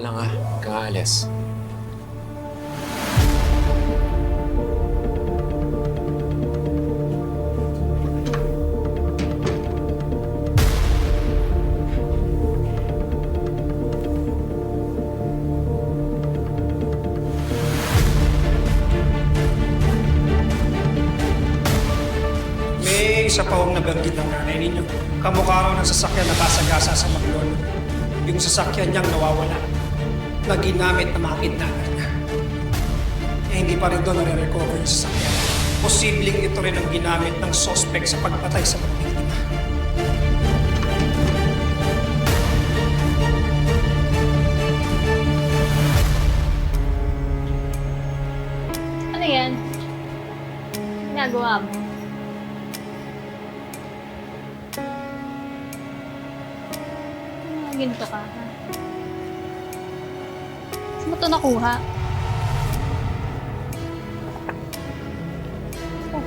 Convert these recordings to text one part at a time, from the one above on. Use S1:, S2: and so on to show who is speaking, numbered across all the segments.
S1: lang ha, huwag kang aalis.
S2: May isa pa akong nabanggit ng nanay ninyo. Kamukha raw ng sasakyan na kasagasa sa Maglolo. Yung sasakyan niyang nawawala na ginamit na mga kidnapper niya. Eh, hindi pa rin doon nare-recover yung sasakyan. Posibleng ito rin ang ginamit ng suspect sa pagpatay sa mga biktima.
S3: Ano yan? Ginagawa mo? Ginto ka, ha? Saan mo ito nakuha? Oh,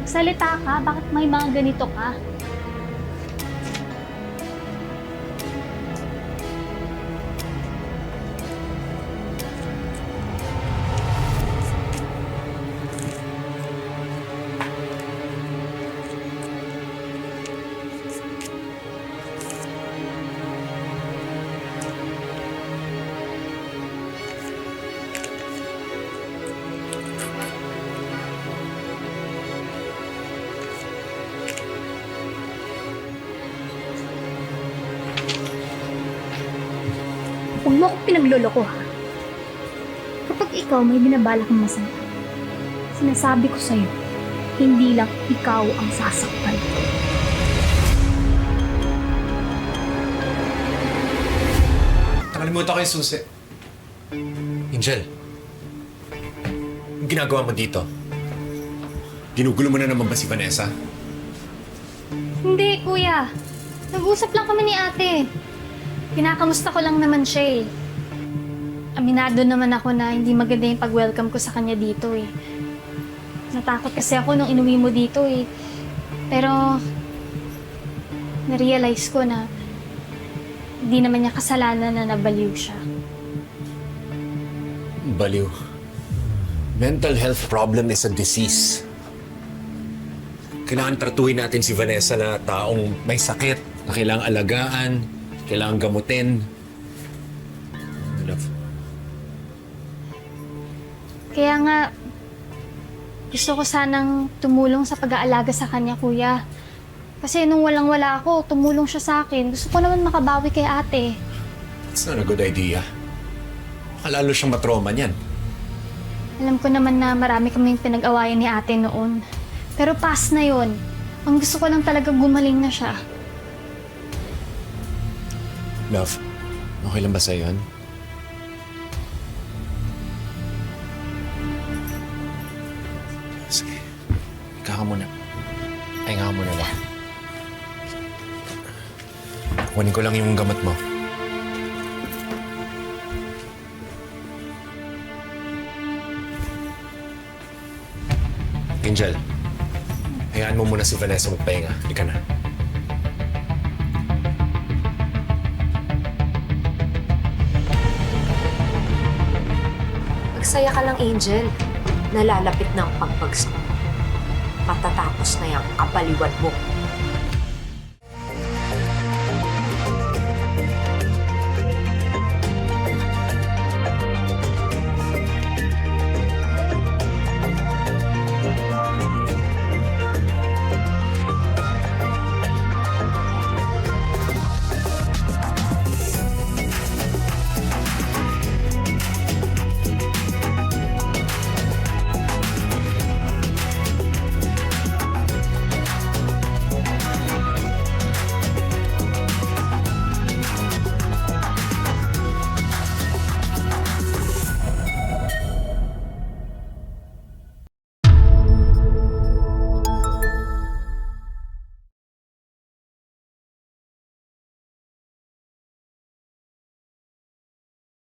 S3: magsalita ka? Bakit may mga ganito ka? Huwag mo akong pinagloloko, ha? Kapag ikaw may binabalak ng masama, sinasabi ko sa'yo, hindi lang ikaw ang sasaktan.
S1: Nakalimutan ko yung susi. Angel, ang ginagawa mo dito? Ginugulo mo na naman ba si Vanessa?
S3: Hindi, kuya. Nag-usap lang kami ni ate. Kinakamusta ko lang naman siya, eh. Aminado naman ako na hindi maganda yung pag-welcome ko sa kanya dito, eh. Natakot kasi ako nung inuwi mo dito, eh. Pero, na-realize ko na hindi naman niya kasalanan na nabaliw siya.
S1: Baliw. Mental health problem is a disease. Kailangan tratuhin natin si Vanessa na taong may sakit, na kailangang alagaan, kailangang gamutin. Love.
S3: Kaya nga, gusto ko sanang tumulong sa pag-aalaga sa kanya, kuya. Kasi nung walang-wala ako, tumulong siya sa akin. Gusto ko naman makabawi kay ate.
S1: It's not a good idea. Lalo siyang matrauma niyan.
S3: Alam ko naman na marami kaming pinag-awayan ni ate noon. Pero past na yon. Ang gusto ko lang talaga gumaling na siya.
S1: Love, okay lang ba sa'yo yun? Sige. Ikaw ka muna. Pahinga ka muna lang. Kunin ko lang yung gamot mo. Angel, hayaan mo muna si Vanessa magpahinga. Hindi ka na.
S4: Magsaya ka lang, Angel. Nalalapit na ang pagbagsak. Matatapos na yung kapaliwan mo.